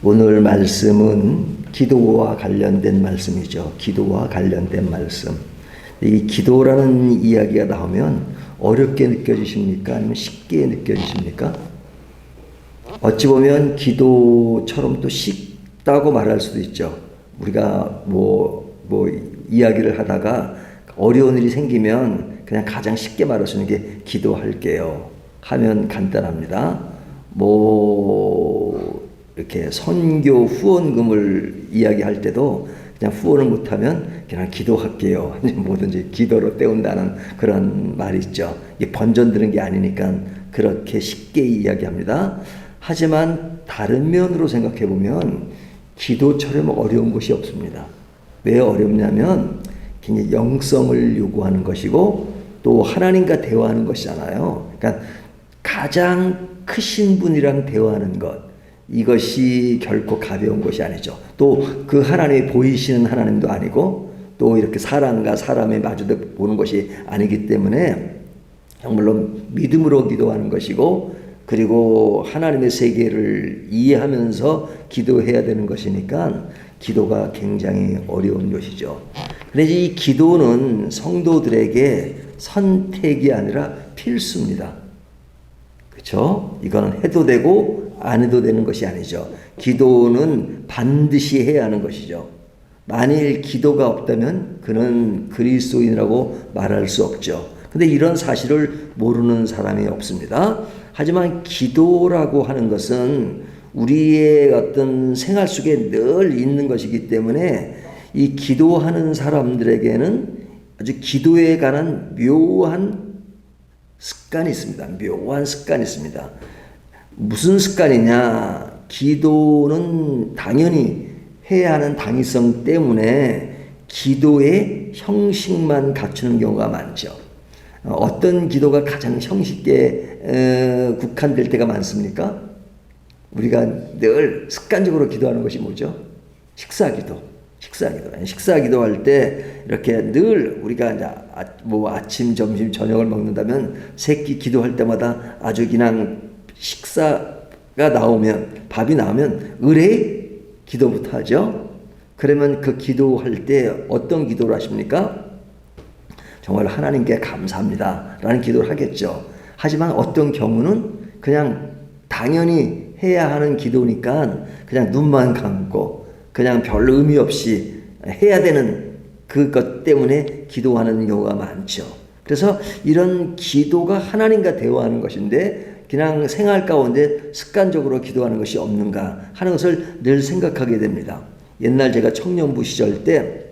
오늘 말씀은 기도와 관련된 말씀이죠. 기도와 관련된 말씀. 이 기도라는 이야기가 나오면 어렵게 느껴지십니까? 아니면 쉽게 느껴지십니까? 어찌 보면 기도처럼 또 쉽다고 말할 수도 있죠. 우리가 이야기를 하다가 어려운 일이 생기면 그냥 가장 쉽게 말할 수 있는 게 기도할게요 하면 간단합니다. 이렇게 선교 후원금을 이야기할 때도 그냥 후원을 못하면 그냥 기도할게요. 뭐든지 기도로 때운다는 그런 말이 있죠. 이게 번전 드는 게 아니니까 그렇게 쉽게 이야기합니다. 하지만 다른 면으로 생각해 보면 기도처럼 어려운 것이 없습니다. 왜 어렵냐면 굉장히 영성을 요구하는 것이고 또 하나님과 대화하는 것이잖아요. 그러니까 가장 크신 분이랑 대화하는 것, 이것이 결코 가벼운 것이 아니죠. 또 그 하나님이 보이시는 하나님도 아니고 또 이렇게 사람과 사람의 마주대 보는 것이 아니기 때문에 정말로 믿음으로 기도하는 것이고 그리고 하나님의 세계를 이해하면서 기도해야 되는 것이니까 기도가 굉장히 어려운 것이죠. 그런데 이 기도는 성도들에게 선택이 아니라 필수입니다. 그렇죠? 이거는 해도 되고 안 해도 되는 것이 아니죠. 기도는 반드시 해야 하는 것이죠. 만일 기도가 없다면 그는 그리스도인이라고 말할 수 없죠. 근데 이런 사실을 모르는 사람이 없습니다. 하지만 기도라고 하는 것은 우리의 어떤 생활 속에 늘 있는 것이기 때문에 이 기도하는 사람들에게는 아주 기도에 관한 묘한 습관이 있습니다. 묘한 습관이 있습니다. 무슨 습관이냐? 기도는 당연히 해야 하는 당위성 때문에 기도의 형식만 갖추는 경우가 많죠. 어떤 기도가 가장 형식에 국한될 때가 많습니까? 우리가 늘 습관적으로 기도하는 것이 뭐죠? 식사기도. 식사기도할 때 이렇게 늘 우리가 이제 아침, 점심, 저녁을 먹는다면 세끼 기도할 때마다 아주 그냥 식사가 나오면 밥이 나오면 의뢰 기도부터 하죠. 그러면 그 기도할 때 어떤 기도를 하십니까? 정말 하나님께 감사합니다 라는 기도를 하겠죠. 하지만 어떤 경우는 그냥 당연히 해야 하는 기도니까 그냥 눈만 감고 그냥 별 의미 없이 해야 되는 그것 때문에 기도하는 경우가 많죠. 그래서 이런 기도가 하나님과 대화하는 것인데 그냥 생활 가운데 습관적으로 기도하는 것이 없는가 하는 것을 늘 생각하게 됩니다. 옛날 제가 청년부 시절 때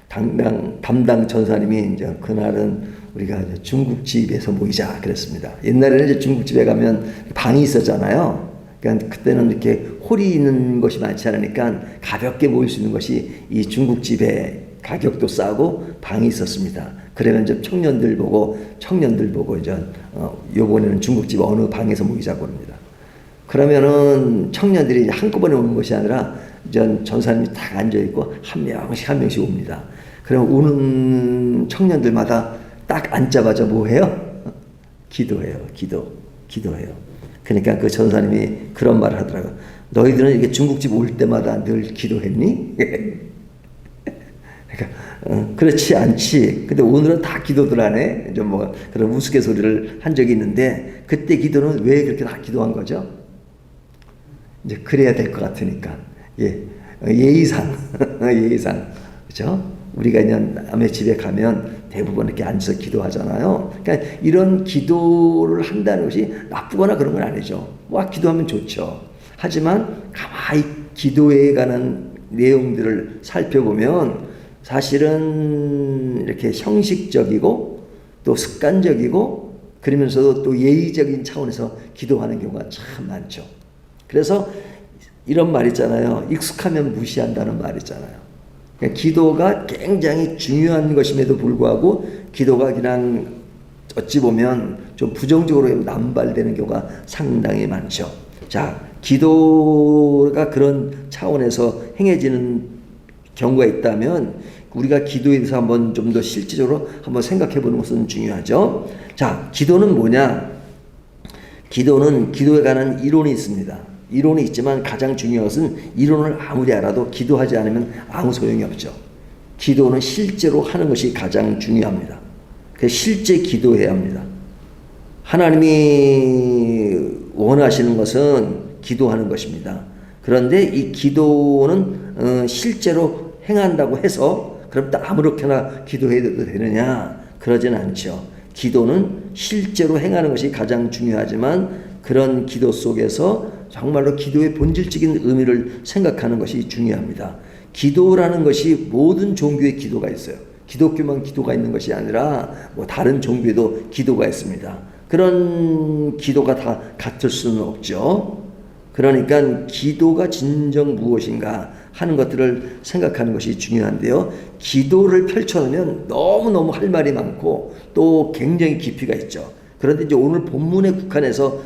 담당 전사님이 이제 그날은 우리가 중국집에서 모이자 그랬습니다. 옛날에는 이제 중국집에 가면 방이 있었잖아요. 그러니까 그때는 이렇게 홀이 있는 것이 많지 않으니까 가볍게 모일 수 있는 것이 이 중국집에 가격도 싸고 방이 있었습니다. 그러면 이제 청년들 보고 이제 요번에는 중국집 어느 방에서 모이자고 합니다. 그러면은 청년들이 한꺼번에 오는 것이 아니라 이제 전사님이 딱 앉아 있고 한 명씩 옵니다. 그럼 오는 청년들마다 딱 앉자마자 뭐 해요? 기도해요. 기도해요. 그러니까 그 전사님이 그런 말을 하더라고요. 너희들은 이렇게 중국집 올 때마다 늘 기도했니? 그러니까 그렇지 않지. 근데 오늘은 다 기도들 하네. 좀 그런 우스갯소리를 한 적이 있는데 그때 기도는 왜 그렇게 다 기도한 거죠? 이제 그래야 될 것 같으니까. 예의상. 그렇죠? 우리가 그냥 남의 집에 가면 대부분 이렇게 앉아서 기도하잖아요. 그러니까 이런 기도를 한다는 것이 나쁘거나 그런 건 아니죠. 기도하면 좋죠. 하지만 가만히 기도에 관한 내용들을 살펴보면 사실은 이렇게 형식적이고 또 습관적이고 그러면서도 또 예의적인 차원에서 기도하는 경우가 참 많죠. 그래서 이런 말 있잖아요. 익숙하면 무시한다는 말 있잖아요. 그러니까 기도가 굉장히 중요한 것임에도 불구하고 기도가 그냥 어찌 보면 좀 부정적으로 남발되는 경우가 상당히 많죠. 자, 기도가 그런 차원에서 행해지는 경우가 있다면 우리가 기도에 대해서 한번 좀 더 실질적으로 한번 생각해 보는 것은 중요하죠. 자, 기도는 뭐냐? 기도는 기도에 관한 이론이 있습니다. 이론이 있지만 가장 중요한 것은 이론을 아무리 알아도 기도하지 않으면 아무 소용이 없죠. 기도는 실제로 하는 것이 가장 중요합니다. 그래서 실제 기도해야 합니다. 하나님이 원하시는 것은 기도하는 것입니다. 그런데 이 기도는 실제로 행한다고 해서 그럼 또 아무렇게나 기도해도 되느냐? 그러지는 않죠. 기도는 실제로 행하는 것이 가장 중요하지만 그런 기도 속에서 정말로 기도의 본질적인 의미를 생각하는 것이 중요합니다. 기도라는 것이 모든 종교의 기도가 있어요. 기독교만 기도가 있는 것이 아니라 뭐 다른 종교에도 기도가 있습니다. 그런 기도가 다 같을 수는 없죠. 그러니까 기도가 진정 무엇인가 하는 것들을 생각하는 것이 중요한데요. 기도를 펼쳐놓으면 너무너무 할 말이 많고 또 굉장히 깊이가 있죠. 그런데 이제 오늘 본문에 국한해서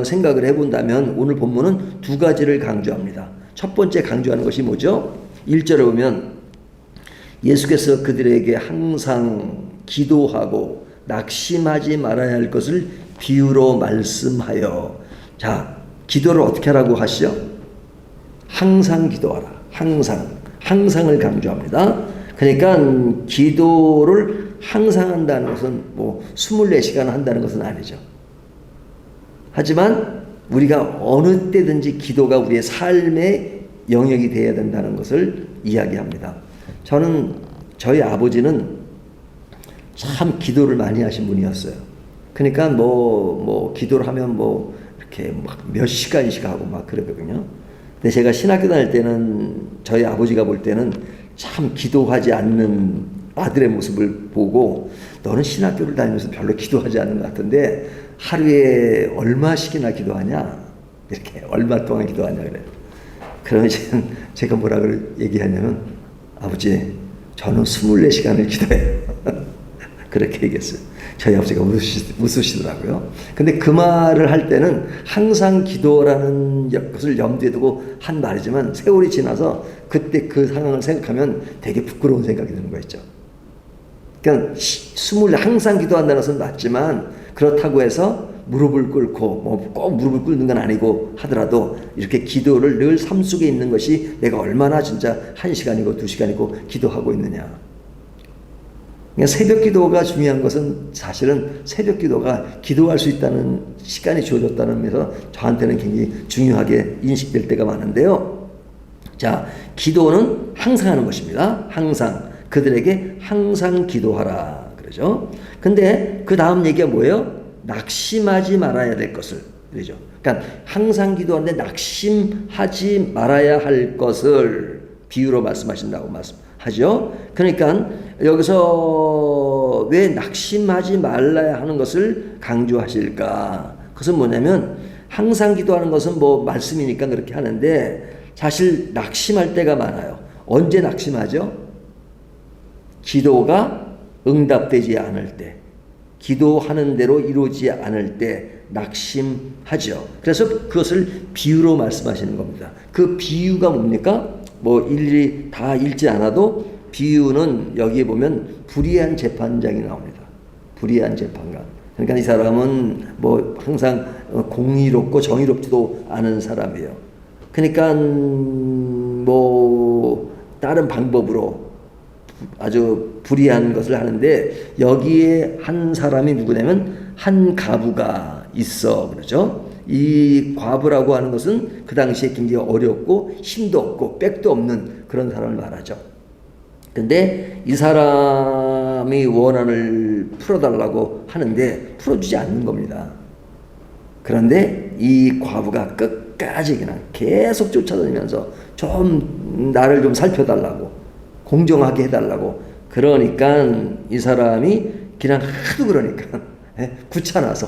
생각을 해본다면 오늘 본문은 두 가지를 강조합니다. 첫 번째 강조하는 것이 뭐죠? 1절에 보면 예수께서 그들에게 항상 기도하고 낙심하지 말아야 할 것을 비유로 말씀하여. 자, 기도를 어떻게 하라고 하시죠? 항상 기도하라. 항상을 강조합니다. 그러니까 기도를 항상 한다는 것은 뭐 24시간 한다는 것은 아니죠. 하지만 우리가 어느 때든지 기도가 우리의 삶의 영역이 되어야 된다는 것을 이야기합니다. 저희 아버지는 참 기도를 많이 하신 분이었어요. 그러니까 뭐 기도를 하면 뭐 이렇게 막 몇 시간씩 하고 막 그러거든요. 근데 제가 신학교 다닐 때는 저희 아버지가 볼 때는 참 기도하지 않는 아들의 모습을 보고 너는 신학교를 다니면서 별로 기도하지 않는 것 같은데 하루에 얼마씩이나 기도하냐? 이렇게 얼마 동안 기도하냐 그래요. 그러면 제가 뭐라고 얘기하냐면 아버지 저는 24시간을 기도해요. 그렇게 얘기했어요. 저희 아버지가 웃으시더라고요. 근데 그 말을 할 때는 항상 기도라는 것을 염두에 두고 한 말이지만 세월이 지나서 그때 그 상황을 생각하면 되게 부끄러운 생각이 드는 거 있죠. 그러니까 항상 기도한다는 것은 맞지만 그렇다고 해서 무릎을 꿇고 뭐 꼭 무릎을 꿇는 건 아니고 하더라도 이렇게 기도를 늘 삶 속에 있는 것이 내가 얼마나 진짜 1시간이고 2시간이고 기도하고 있느냐. 그러니까 새벽 기도가 중요한 것은 사실은 새벽 기도가 기도할 수 있다는 시간이 주어졌다는 의미에서 저한테는 굉장히 중요하게 인식될 때가 많은데요. 자, 기도는 항상 하는 것입니다. 항상. 그들에게 항상 기도하라. 그러죠. 근데 그 다음 얘기가 뭐예요? 낙심하지 말아야 될 것을. 그러죠. 그러니까 항상 기도하는데 낙심하지 말아야 할 것을 비유로 말씀하신다고 말씀하죠. 그러니까 여기서 왜 낙심하지 말아야 하는 것을 강조하실까? 그것은 뭐냐면 항상 기도하는 것은 뭐 말씀이니까 그렇게 하는데 사실 낙심할 때가 많아요. 언제 낙심하죠? 기도가 응답되지 않을 때, 기도하는 대로 이루어지지 않을 때 낙심하죠. 그래서 그것을 비유로 말씀하시는 겁니다. 그 비유가 뭡니까? 뭐 일일이 다 읽지 않아도 비유는 여기에 보면 불의한 재판장이 나옵니다. 불의한 재판관. 그러니까 이 사람은 뭐 항상 공의롭고 정의롭지도 않은 사람이에요. 그러니까 뭐 다른 방법으로 아주 불의한 것을 하는데 여기에 한 사람이 누구냐면 한 과부가 있어. 그러죠. 이 과부라고 하는 것은 그 당시에 굉장히 어렵고 힘도 없고 백도 없는 그런 사람을 말하죠. 근데 이 사람이 원한을 풀어달라고 하는데 풀어주지 않는 겁니다. 그런데 이 과부가 끝까지 그냥 계속 쫓아다니면서 좀 나를 좀 살펴달라고 공정하게 해달라고 그러니까 이 사람이 그냥 하도 그러니까 귀찮아서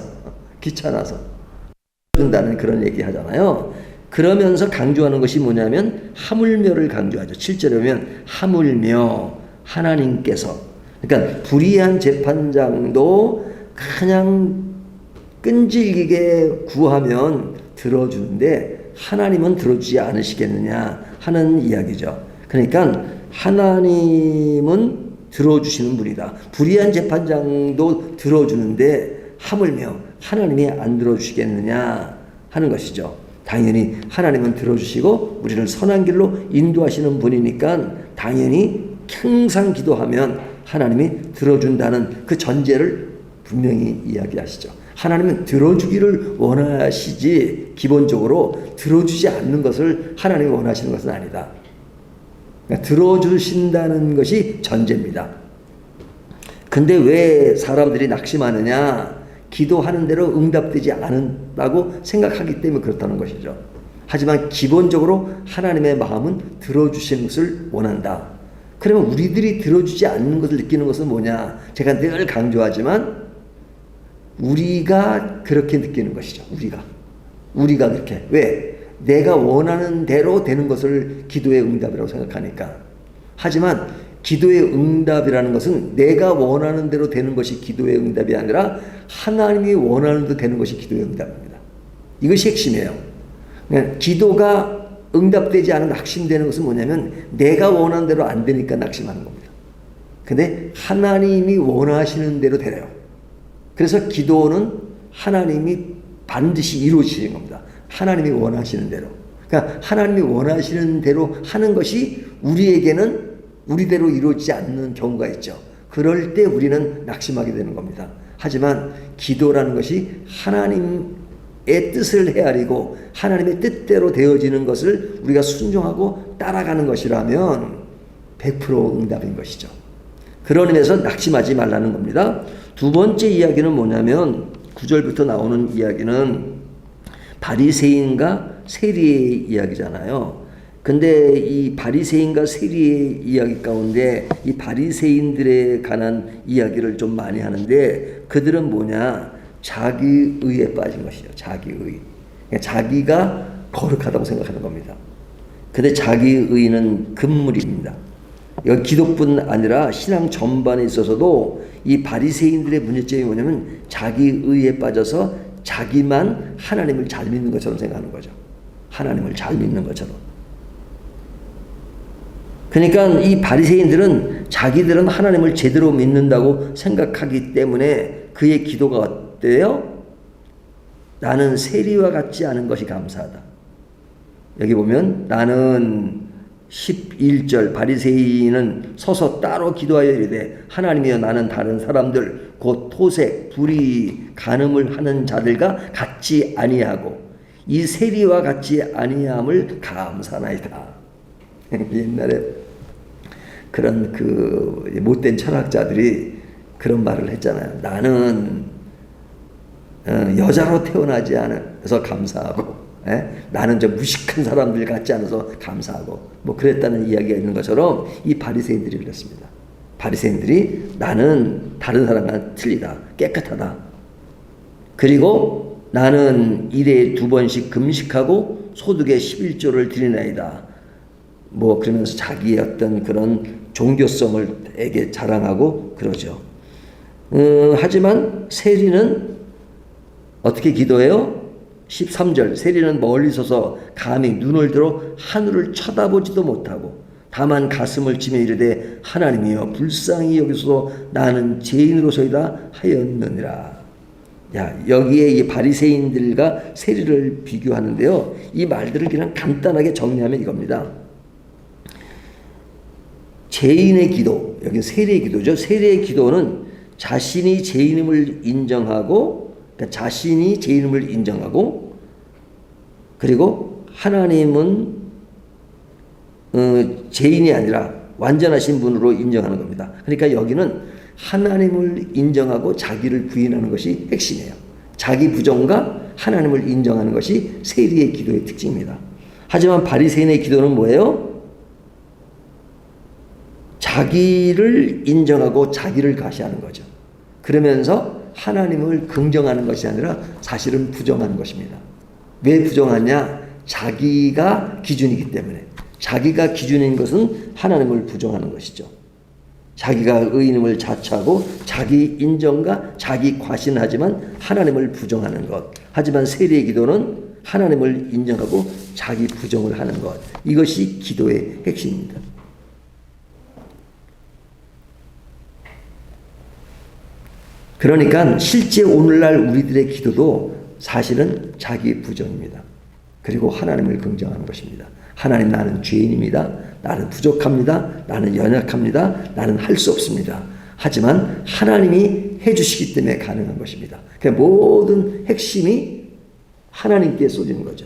된다는 그런 얘기 하잖아요. 그러면서 강조하는 것이 뭐냐면 하물며를 강조하죠. 7절에 보면 하물며 하나님께서, 그러니까 불의한 재판장도 그냥 끈질기게 구하면 들어주는데 하나님은 들어주지 않으시겠느냐 하는 이야기죠. 그러니까 하나님은 들어주시는 분이다. 불의한 재판장도 들어주는데 하물며 하나님이 안 들어주시겠느냐 하는 것이죠. 당연히 하나님은 들어주시고 우리를 선한 길로 인도하시는 분이니까 당연히 항상 기도하면 하나님이 들어준다는 그 전제를 분명히 이야기하시죠. 하나님은 들어주기를 원하시지 기본적으로 들어주지 않는 것을 하나님이 원하시는 것은 아니다. 그러니까 들어주신다는 것이 전제입니다. 근데 왜 사람들이 낙심하느냐? 기도하는 대로 응답되지 않는다고 생각하기 때문에 그렇다는 것이죠. 하지만 기본적으로 하나님의 마음은 들어주시는 것을 원한다. 그러면 우리들이 들어주지 않는 것을 느끼는 것은 뭐냐? 제가 늘 강조하지만 우리가 그렇게 느끼는 것이죠. 우리가 그렇게. 왜? 내가 원하는 대로 되는 것을 기도의 응답이라고 생각하니까. 하지만 기도의 응답이라는 것은 내가 원하는 대로 되는 것이 기도의 응답이 아니라 하나님이 원하는 대로 되는 것이 기도의 응답입니다. 이것이 핵심이에요. 기도가 응답되지 않은 낙심되는 것은 뭐냐면 내가 원하는 대로 안 되니까 낙심하는 겁니다. 근데 하나님이 원하시는 대로 되래요. 그래서 기도는 하나님이 반드시 이루어지는 겁니다. 하나님이 원하시는 대로. 그러니까 하나님이 원하시는 대로 하는 것이 우리에게는 우리대로 이루어지지 않는 경우가 있죠. 그럴 때 우리는 낙심하게 되는 겁니다. 하지만 기도라는 것이 하나님의 뜻을 헤아리고 하나님의 뜻대로 되어지는 것을 우리가 순종하고 따라가는 것이라면 100% 응답인 것이죠. 그런 의미에서 낙심하지 말라는 겁니다. 두 번째 이야기는 뭐냐면 9절부터 나오는 이야기는 바리새인과 세리의 이야기잖아요. 근데 이 바리새인과 세리의 이야기 가운데 이 바리새인들에 관한 이야기를 좀 많이 하는데 그들은 뭐냐? 자기의에 빠진 것이죠. 자기의. 그러니까 자기가 거룩하다고 생각하는 겁니다. 근데 자기의는 금물입니다. 여기 기독뿐 아니라 신앙 전반에 있어서도 이 바리새인들의 문제점이 뭐냐면 자기의에 빠져서 자기만 하나님을 잘 믿는 것처럼 생각하는 거죠. 하나님을 잘 믿는 것처럼. 그러니까 이 바리새인들은 자기들은 하나님을 제대로 믿는다고 생각하기 때문에 그의 기도가 어때요? 나는 세리와 같지 않은 것이 감사하다. 여기 보면 나는 11절 바리새인은 서서 따로 기도하여 이르되 하나님이여 나는 다른 사람들 곧 토색, 불의, 간음을 하는 자들과 같지 아니하고 이 세리와 같지 아니함을 감사하나이다. 옛날에 그런 그 못된 철학자들이 그런 말을 했잖아요. 나는 여자로 태어나지 않아서 감사하고 나는 저 무식한 사람들 같지 않아서 감사하고 뭐 그랬다는 이야기가 있는 것처럼 이 바리새인들이 그랬습니다. 바리새인들이 나는 다른 사람과 틀리다. 깨끗하다. 그리고 나는 일에 2번씩 금식하고 소득의 11조를 드리나이다. 뭐 그러면서 자기의 어떤 그런 종교성을 되게 자랑하고 그러죠. 하지만 세리는 어떻게 기도해요? 13절 세리는 멀리 서서 감히 눈을 들어 하늘을 쳐다보지도 못하고 다만 가슴을 치며 이르되 하나님이여 불쌍히 여기소서 나는 죄인으로서이다 하였느니라. 야, 여기에 이 바리새인들과 세리를 비교하는데요. 이 말들을 그냥 간단하게 정리하면 이겁니다. 죄인의 기도, 여기 세리의 기도죠. 세리의 기도는 자신이 죄인임을 인정하고, 그러니까 자신이 죄인임을 인정하고, 그리고 하나님은 죄인이 아니라 완전하신 분으로 인정하는 겁니다. 그러니까 여기는 하나님을 인정하고 자기를 부인하는 것이 핵심이에요. 자기 부정과 하나님을 인정하는 것이 세리의 기도의 특징입니다. 하지만 바리새인의 기도는 뭐예요? 자기를 인정하고 자기를 과시하는 거죠. 그러면서 하나님을 긍정하는 것이 아니라 사실은 부정하는 것입니다. 왜 부정하냐? 자기가 기준이기 때문에. 자기가 기준인 것은 하나님을 부정하는 것이죠. 자기가 의인임을 자처하고 자기 인정과 자기 과신하지만 하나님을 부정하는 것. 하지만 세리의 기도는 하나님을 인정하고 자기 부정을 하는 것. 이것이 기도의 핵심입니다. 그러니까 실제 오늘날 우리들의 기도도 사실은 자기 부정입니다. 그리고 하나님을 긍정하는 것입니다. 하나님, 나는 죄인입니다. 나는 부족합니다. 나는 연약합니다. 나는 할 수 없습니다. 하지만 하나님이 해주시기 때문에 가능한 것입니다. 그러니까 모든 핵심이 하나님께 쏟이는 거죠.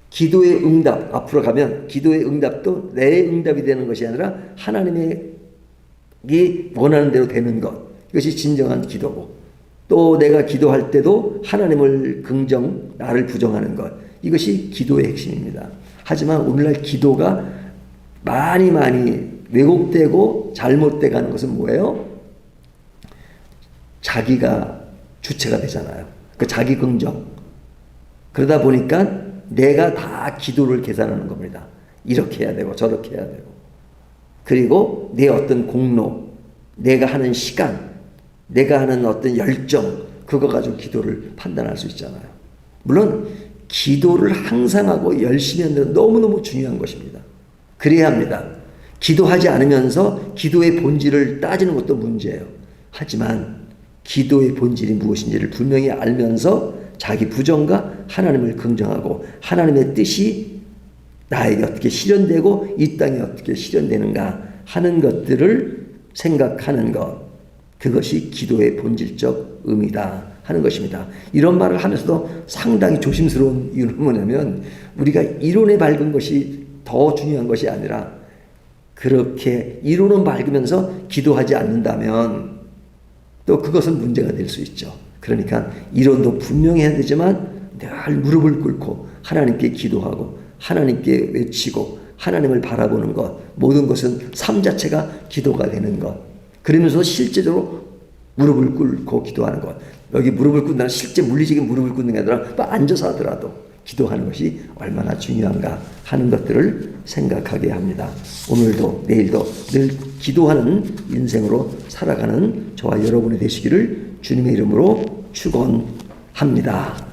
기도의 응답, 앞으로 가면 기도의 응답도 내 응답이 되는 것이 아니라 하나님이 원하는 대로 되는 것, 이것이 진정한 기도고, 또 내가 기도할 때도 하나님을 나를 부정하는 것, 이것이 기도의 핵심입니다. 하지만 오늘날 기도가 많이 왜곡되고 잘못돼 가는 것은 뭐예요? 자기가 주체가 되잖아요. 그 자기 긍정. 그러다 보니까 내가 다 기도를 계산하는 겁니다. 이렇게 해야 되고 저렇게 해야 되고. 그리고 내 어떤 공로, 내가 하는 시간, 내가 하는 어떤 열정, 그거 가지고 기도를 판단할 수 있잖아요. 물론 기도를 항상 하고 열심히 하는 데 너무너무 중요한 것입니다. 그래야 합니다. 기도하지 않으면서 기도의 본질을 따지는 것도 문제예요. 하지만 기도의 본질이 무엇인지를 분명히 알면서 자기 부정과 하나님을 긍정하고 하나님의 뜻이 나에게 어떻게 실현되고 이 땅에 어떻게 실현되는가 하는 것들을 생각하는 것, 그것이 기도의 본질적 의미다 하는 것입니다. 이런 말을 하면서도 상당히 조심스러운 이유는 뭐냐면, 우리가 이론에 밝은 것이 더 중요한 것이 아니라 그렇게 이론은 밝으면서 기도하지 않는다면 또 그것은 문제가 될 수 있죠. 그러니까 이론도 분명히 해야 되지만 늘 무릎을 꿇고 하나님께 기도하고 하나님께 외치고 하나님을 바라보는 것, 모든 것은 삶 자체가 기도가 되는 것. 그러면서 실제적으로 무릎을 꿇고 기도하는 것. 여기 무릎을 꿇는다는 실제 물리적인 무릎을 꿇는 게 아니라 앉아서 하더라도 기도하는 것이 얼마나 중요한가 하는 것들을 생각하게 합니다. 오늘도 내일도 늘 기도하는 인생으로 살아가는 저와 여러분이 되시기를 주님의 이름으로 축원합니다.